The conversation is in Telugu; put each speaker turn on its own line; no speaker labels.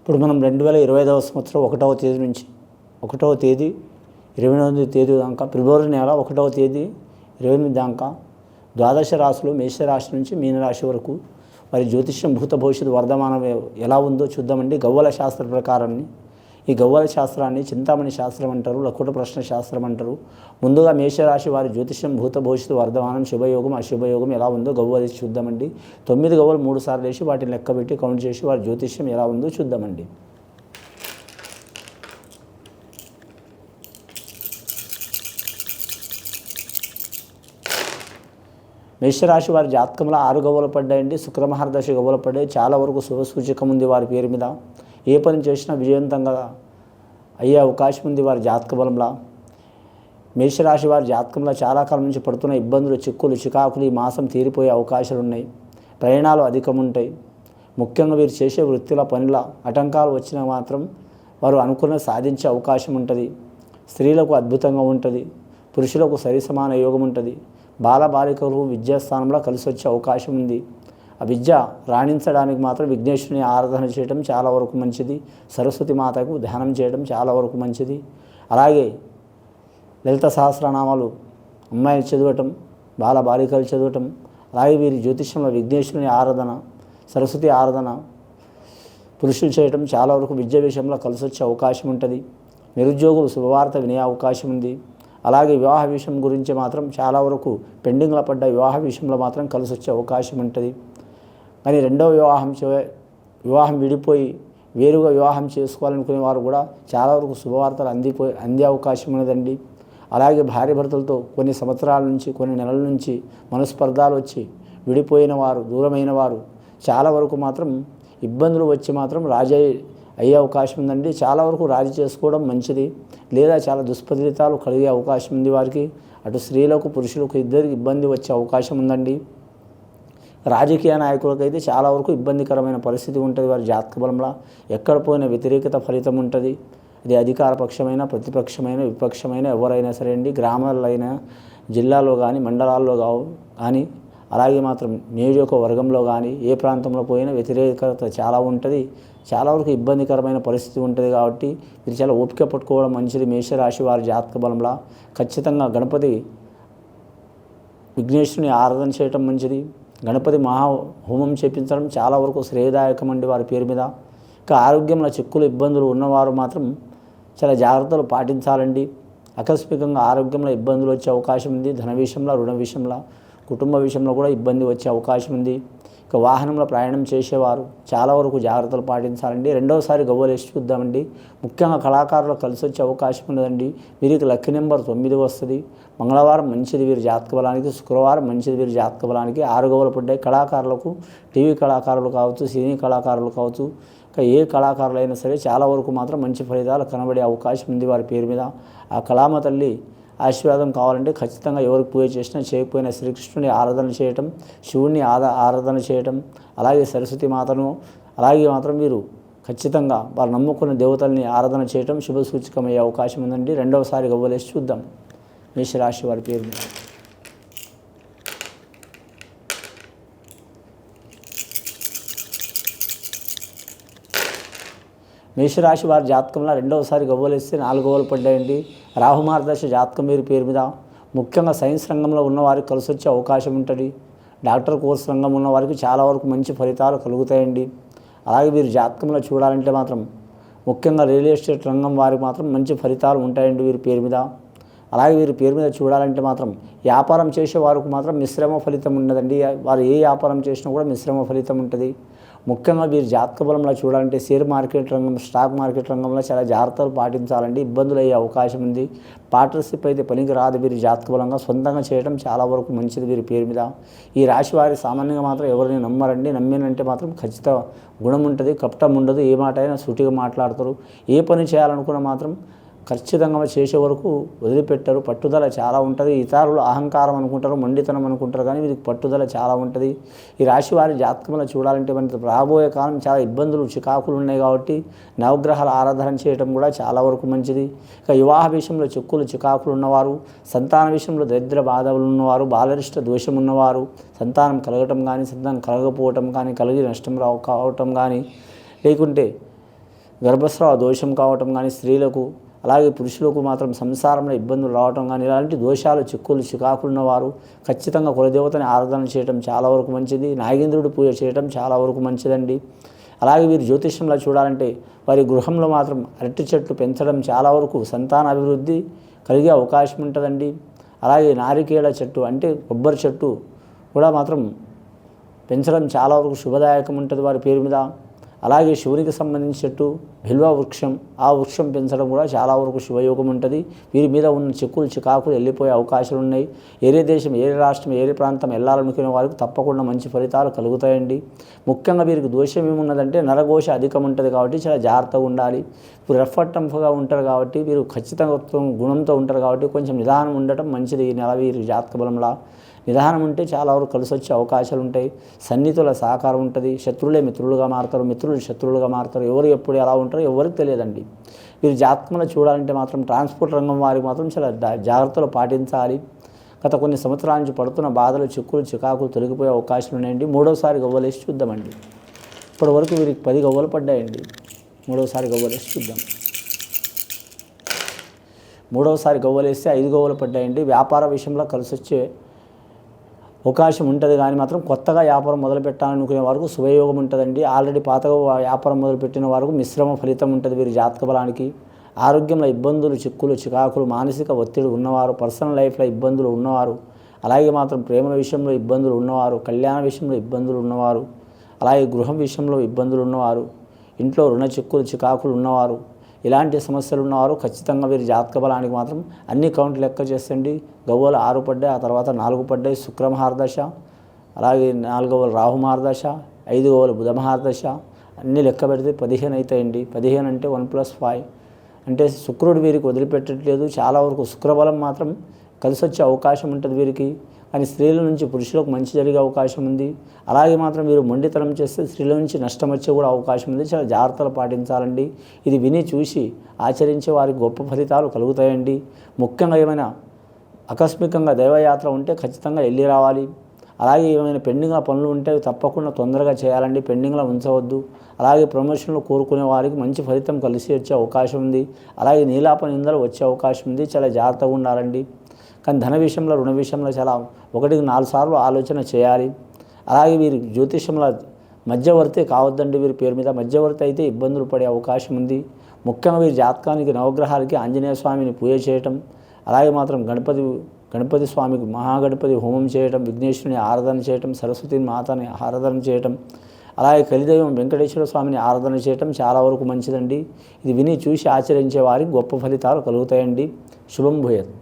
ఇప్పుడు మనం 2025వ సంవత్సరం 1వ తేదీ నుంచి 1వ తేదీ 28వ తేదీ దాకా ఫిబ్రవరి నెల 1వ తేదీ 28 దాకా ద్వాదశ రాశులు మేషరాశి నుంచి మీనరాశి వరకు మరి జ్యోతిష్యం భూత భవిష్యత్తు వర్ధమానం ఎలా ఉందో చూద్దామండి. గవ్వల శాస్త్ర ప్రకారాన్ని ఈ గవ్వల శాస్త్రాన్ని చింతామణి శాస్త్రం అంటారు, లకుట ప్రశ్న శాస్త్రం అంటారు. ముందుగా మేషరాశి వారి జ్యోతిష్యం భూత భవిష్యత్తు వర్ధమానం శుభయోగం అశుభయోగం ఎలా ఉందో గవ్వలు చూద్దామండి. 9 గవ్వలు 3 సార్లు వేసి వాటిని లెక్కబెట్టి కౌంట్ చేసి వారి జ్యోతిష్యం ఎలా ఉందో చూద్దామండి. మేషరాశి వారి జాతకంలో 6 గవ్వలు పడ్డాయండి. శుక్రమహారదశ గవ్వలు పడ్డాయి. చాలా వరకు శుభసూచకం ఉంది వారి పేరు మీద. ఏ పని చేసినా విజయవంతంగా అయ్యే అవకాశం ఉంది వారి జాతక బలంలో. మేషరాశి వారి జాతకంలో చాలా కాలం నుంచి పడుతున్న ఇబ్బందులు, చిక్కులు, చికాకులు ఈ మాసం తీరిపోయే అవకాశాలు ఉన్నాయి. ప్రయాణాలు అధికం ఉంటాయి. ముఖ్యంగా వీరు చేసే వృత్తిలో పనిలో ఆటంకాలు వచ్చినా మాత్రం వారు అనుకున్న సాధించే అవకాశం ఉంటుంది. స్త్రీలకు అద్భుతంగా ఉంటుంది. పురుషులకు సరిసమాన యోగం ఉంటుంది. బాలబాలికలు విద్యాస్థానంలో కలిసి వచ్చే అవకాశం ఉంది. ఆ విద్య రాణించడానికి మాత్రం విఘ్నేశ్వరుని ఆరాధన చేయడం చాలా వరకు మంచిది. సరస్వతి మాతకు ధ్యానం చేయడం చాలా వరకు మంచిది. అలాగే లలిత సహస్రనామాలు అమ్మాయిలు చదవటం, బాలబాలికలు చదవటం, అలాగే వీరి జ్యోతిష్యంలో విఘ్నేశ్వరుని ఆరాధన, సరస్వతి ఆరాధన పురుషులు చేయటం చాలా వరకు విద్య విషయంలో కలిసి వచ్చే అవకాశం ఉంటుంది. నిరుద్యోగులు శుభవార్త వినే అవకాశం ఉంది. అలాగే వివాహ విషయం గురించి మాత్రం చాలా వరకు పెండింగ్లో పడ్డ వివాహ విషయంలో మాత్రం కలిసి వచ్చే అవకాశం ఉంటుంది. కానీ రెండవ వివాహం విడిపోయి వేరుగా వివాహం చేసుకోవాలనుకునే వారు కూడా చాలా వరకు శుభవార్తలు అందే అవకాశం ఉన్నదండి. అలాగే భార్య భర్తలతో కొన్ని సంవత్సరాల నుంచి కొన్ని నెలల నుంచి మనస్పర్ధాలు వచ్చి విడిపోయిన వారు, దూరమైన వారు చాలా వరకు మాత్రం ఇబ్బందులు వచ్చి మాత్రం రాజీ అయ్యే అవకాశం ఉందండి. చాలా వరకు రాజీ చేసుకోవడం మంచిది. లేదా చాలా దుష్ఫలితాలు కలిగే అవకాశం ఉంది వారికి. అటు స్త్రీలకు పురుషులకు ఇద్దరికి ఇబ్బంది వచ్చే అవకాశం ఉందండి. రాజకీయ నాయకులకైతే చాలా వరకు ఇబ్బందికరమైన పరిస్థితి ఉంటుంది వారి జాతక బలంలో. ఎక్కడ పోయిన వ్యతిరేకత ఫలితం ఉంటుంది. అది అధికార పక్షమైన, ప్రతిపక్షమైన, విపక్షమైన ఎవరైనా సరే అండి. గ్రామాల్లో అయినా, జిల్లాలో కానీ, మండలాల్లో కానీ, అలాగే మాత్రం నియోజకవర్గంలో కానీ ఏ ప్రాంతంలో పోయినా వ్యతిరేకత చాలా ఉంటుంది. చాలా వరకు ఇబ్బందికరమైన పరిస్థితి ఉంటుంది. కాబట్టి మీరు చాలా ఓపిక పట్టుకోవడం మంచిది. మేషరాశి వారి జాతక బలంలో ఖచ్చితంగా గణపతి విఘ్నేశ్వరుని ఆరాధన చేయటం మంచిది. గణపతి మహా హోమం చేపించడం చాలా వరకు శ్రేయదాయకం అండి వారి పేరు మీద. ఇంకా ఆరోగ్యంలో చిక్కులు ఇబ్బందులు ఉన్నవారు మాత్రం చాలా జాగ్రత్తలు పాటించాలండి. ఆకస్మికంగా ఆరోగ్యంలో ఇబ్బందులు వచ్చే అవకాశం ఉంది. ధన విషయంలో, రుణ విషయంలో, కుటుంబ విషయంలో కూడా ఇబ్బంది వచ్చే అవకాశం ఉంది. ఇక వాహనంలో ప్రయాణం చేసేవారు చాలా వరకు జాగ్రత్తలు పాటించాలండి. రెండవసారి గవ్వలేసి చూద్దామండి. ముఖ్యంగా కళాకారులు కలిసి వచ్చే అవకాశం ఉన్నదండి. వీరికి లక్కీ నెంబర్ 9 వస్తుంది. మంగళవారం మంచిది వీరి జాతక బలానికి, శుక్రవారం మంచిది వీరి జాతక బలానికి. 6 గవ్వలు పడ్డాయి. కళాకారులకు, టీవీ కళాకారులు కావచ్చు, సినీ కళాకారులు కావచ్చు, ఇంకా ఏ కళాకారులైనా సరే చాలా వరకు మాత్రం మంచి ఫలితాలు కనబడే అవకాశం ఉంది వారి పేరు మీద. ఆ కళామ తల్లి ఆశీర్వాదం కావాలంటే ఖచ్చితంగా ఎవరికి పూజ చేసినా చేయకపోయినా శ్రీకృష్ణుని ఆరాధన చేయటం, శివుణ్ణి ఆరాధన చేయటం, అలాగే సరస్వతి మాతను, అలాగే మాత్రం మీరు ఖచ్చితంగా వారు నమ్ముకున్న దేవతల్ని ఆరాధన చేయటం శుభ సూచకమయ్యే అవకాశం ఉందండి. రెండవసారి గవ్వలేసి చూద్దాం మేషరాశి వారి పేరు మీద. మేషరాశి వారి జాతకంలో రెండవసారి గవ్వలేస్తే 4 గవ్వలు పడ్డాయండి. రాహుమార్దశ జాతకం వీరి పేరు మీద. ముఖ్యంగా సైన్స్ రంగంలో ఉన్నవారికి కలిసి వచ్చే అవకాశం ఉంటుంది. డాక్టర్ కోర్స్ రంగం ఉన్న వారికి చాలా వరకు మంచి ఫలితాలు కలుగుతాయండి. అలాగే వీరి జాతకంలో చూడాలంటే మాత్రం ముఖ్యంగా రియల్ ఎస్టేట్ రంగం వారికి మాత్రం మంచి ఫలితాలు ఉంటాయండి వీరి పేరు మీద. అలాగే వీరి పేరు మీద చూడాలంటే మాత్రం వ్యాపారం చేసే వారికి మాత్రం మిశ్రమ ఫలితం ఉండదండి. వారు ఏ వ్యాపారం చేసినా కూడా మిశ్రమ ఫలితం ఉంటుంది. ముఖ్యంగా వీరి జాతక బలంలో చూడాలంటే షేర్ మార్కెట్ రంగం, స్టాక్ మార్కెట్ రంగంలో చాలా జాగ్రత్తలు పాటించాలండి. ఇబ్బందులు అయ్యే అవకాశం ఉంది. పార్ట్నర్షిప్ అయితే పనికి రాదు. వీరి జాతక బలంగా సొంతంగా చేయడం చాలా వరకు మంచిది వీరి పేరు మీద. ఈ రాశి వారి సామాన్యంగా మాత్రం ఎవరిని నమ్మరండి. నమ్మినంటే మాత్రం ఖచ్చిత గుణం ఉంటుంది, కపటం ఉండదు. ఏ మాట అయినా సూటిగా మాట్లాడతారు. ఏ పని చేయాలనుకున్నా మాత్రం ఖచ్చితంగా చేసే వరకు వదిలిపెట్టరు. పట్టుదల చాలా ఉంటుంది. ఇతరులు అహంకారం అనుకుంటారు, మొండితనం అనుకుంటారు, కానీ వీరికి పట్టుదల చాలా ఉంటుంది. ఈ రాశి వారి జాతకంలో చూడాలంటే మనకి రాబోయే కాలం చాలా ఇబ్బందులు, చికాకులు ఉన్నాయి. కాబట్టి నవగ్రహాల ఆరాధన చేయడం కూడా చాలా వరకు మంచిది. ఇక వివాహ విషయంలో చిక్కులు, చికాకులు ఉన్నవారు, సంతాన విషయంలో దరిద్ర బాధలు ఉన్నవారు, బాలరిష్ట దోషం ఉన్నవారు, సంతానం కలగటం కానీ, సంతానం కలగకపోవటం కానీ, కలిగి నష్టం కావటం కానీ, లేకుంటే గర్భస్రావ దోషం కావటం కానీ స్త్రీలకు, అలాగే పురుషులకు మాత్రం సంసారంలో ఇబ్బందులు రావటం కానీ ఇలాంటి దోషాలు, చిక్కులు, చికాకులు ఉన్నవారు ఖచ్చితంగా కులదేవతని ఆరాధన చేయటం చాలా వరకు మంచిది. నాగేంద్రుడి పూజ చేయటం చాలా వరకు మంచిదండి. అలాగే వీరు జ్యోతిష్యంలో చూడాలంటే వారి గృహంలో మాత్రం అరటి చెట్లు పెంచడం చాలా వరకు సంతాన అభివృద్ధి కలిగే అవకాశం ఉంటుందండి. అలాగే నారికేళ చెట్టు అంటే కొబ్బరి చెట్టు కూడా మాత్రం పెంచడం చాలా వరకు శుభదాయకం ఉంటుంది వారి పేరు మీద. అలాగే శివునికి సంబంధించిన చెట్టు బిల్వ వృక్షం, ఆ వృక్షం పెంచడం కూడా చాలా వరకు శుభయోగం ఉంటుంది. వీరి మీద ఉన్న చిక్కులు, చికాకులు వెళ్ళిపోయే అవకాశాలు ఉన్నాయి. ఏరే దేశం, ఏరే రాష్ట్రం, ఏరే ప్రాంతం వెళ్ళాలనుకునే వారికి తప్పకుండా మంచి ఫలితాలు కలుగుతాయండి. ముఖ్యంగా వీరికి దోషం ఏమున్నదంటే నరఘోష అధికం ఉంటుంది కాబట్టి చాలా జాగ్రత్తగా ఉండాలి. ఇప్పుడు రఫ్ అండ్ టఫ్గా ఉంటారు కాబట్టి వీరు ఖచ్చితంగా గుణంతో ఉంటారు కాబట్టి కొంచెం నిదానం ఉండటం మంచిది. ఈ నెల వీరి జాతక బలంలా నిదానం ఉంటే చాలా వరకు కలిసి వచ్చే అవకాశాలు ఉంటాయి. సన్నిహితుల సహకారం ఉంటుంది. శత్రువులే మిత్రులుగా మారుతారు, మిత్రులు శత్రువులుగా మారుతారు. ఎవరు ఎప్పుడు ఎలా ఉంటారో ఎవరికి తెలియదండి. వీరు జాతకంలో చూడాలంటే మాత్రం ట్రాన్స్పోర్ట్ రంగం వారికి మాత్రం చాలా జాగ్రత్తలు పాటించాలి. గత కొన్ని సంవత్సరాల నుంచి పడుతున్న బాధలు, చిక్కులు, చికాకులు తొలగిపోయే అవకాశాలు ఉన్నాయండి. మూడోసారి గవ్వలేసి చూద్దామండి. ఇప్పటి వరకు వీరికి 10 గవ్వలు పడ్డాయండి. మూడోసారి గవ్వలేసి చూద్దాం. మూడోసారి గవ్వలేస్తే 5 గవ్వలు పడ్డాయండి. వ్యాపార విషయంలో కలిసి వచ్చే అవకాశం ఉంటుంది కానీ మాత్రం కొత్తగా వ్యాపారం మొదలు పెట్టాలనుకునే వారికి శుభయోగం ఉంటుందండి. ఆల్రెడీ పాతగా వ్యాపారం మొదలుపెట్టిన వారికి మిశ్రమ ఫలితం ఉంటుంది వీరి జాతక బలానికి. ఆరోగ్యంలో ఇబ్బందులు, చిక్కులు, చికాకులు, మానసిక ఒత్తిడి ఉన్నవారు, పర్సనల్ లైఫ్లో ఇబ్బందులు ఉన్నవారు, అలాగే మాత్రం ప్రేమ విషయంలో ఇబ్బందులు ఉన్నవారు, కళ్యాణ విషయంలో ఇబ్బందులు ఉన్నవారు, అలాగే గృహం విషయంలో ఇబ్బందులు ఉన్నవారు, ఇంట్లో రుణ చిక్కులు, చికాకులు ఉన్నవారు, ఇలాంటి సమస్యలు ఉన్నవారు ఖచ్చితంగా వీరి జాతక బలానికి మాత్రం అన్ని కౌంట్లు లెక్క చేసండి. గవ్వలు 6 పడ్డాయి, ఆ తర్వాత 4 పడ్డాయి శుక్రమహారదశ, అలాగే 4 గవ్వలు రాహుమహారదశ, 5 గవ్వలు బుధమహారదశ, అన్నీ లెక్క పెడితే 15 అవుతాయండి. 15 అంటే 1+5 అంటే శుక్రుడు వీరికి వదిలిపెట్టట్లేదు. చాలా వరకు శుక్రబలం మాత్రం కలిసి వచ్చే అవకాశం ఉంటుంది వీరికి. కానీ స్త్రీల నుంచి పురుషులకు మంచి జరిగే అవకాశం ఉంది. అలాగే మాత్రం మీరు మొండితనం చేస్తే స్త్రీల నుంచి నష్టం వచ్చే కూడా అవకాశం ఉంది. చాలా జాగ్రత్తలు పాటించాలండి. ఇది విని చూసి ఆచరించే వారికి గొప్ప ఫలితాలు కలుగుతాయండి. ముఖ్యంగా ఏమైనా ఆకస్మికంగా దైవయాత్ర ఉంటే ఖచ్చితంగా వెళ్ళి రావాలి. అలాగే ఏమైనా పెండింగ్ల పనులు ఉంటే తప్పకుండా తొందరగా చేయాలండి, పెండింగ్లో ఉంచవద్దు. అలాగే ప్రమోషన్లు కోరుకునే వారికి మంచి ఫలితం కలిసి వచ్చే అవకాశం ఉంది. అలాగే నీలాప నిందలు వచ్చే అవకాశం ఉంది. చాలా జాగ్రత్తగా ఉండాలండి. కానీ ధన విషయంలో, రుణ విషయంలో చాలా 1కి 4 సార్లు ఆలోచన చేయాలి. అలాగే వీరి జ్యోతిషంలో మధ్యవర్తి కావద్దండి. వీరి పేరు మీద మధ్యవర్తి అయితే ఇబ్బందులు పడే అవకాశం ఉంది. ముఖ్యంగా వీరి జాతకానికి నవగ్రహాలకి ఆంజనేయ స్వామిని పూజ చేయటం, అలాగే మాత్రం గణపతి స్వామికి మహాగణపతి హోమం చేయటం, విఘ్నేశ్వరుని ఆరాధన చేయటం, సరస్వతి మాతని ఆరాధన చేయటం, అలాగే కలిదైవం వెంకటేశ్వర స్వామిని ఆరాధన చేయటం చాలా వరకు మంచిదండి. ఇది విని చూసి ఆచరించే వారికి గొప్ప ఫలితాలు కలుగుతాయండి. శుభం భూయత్.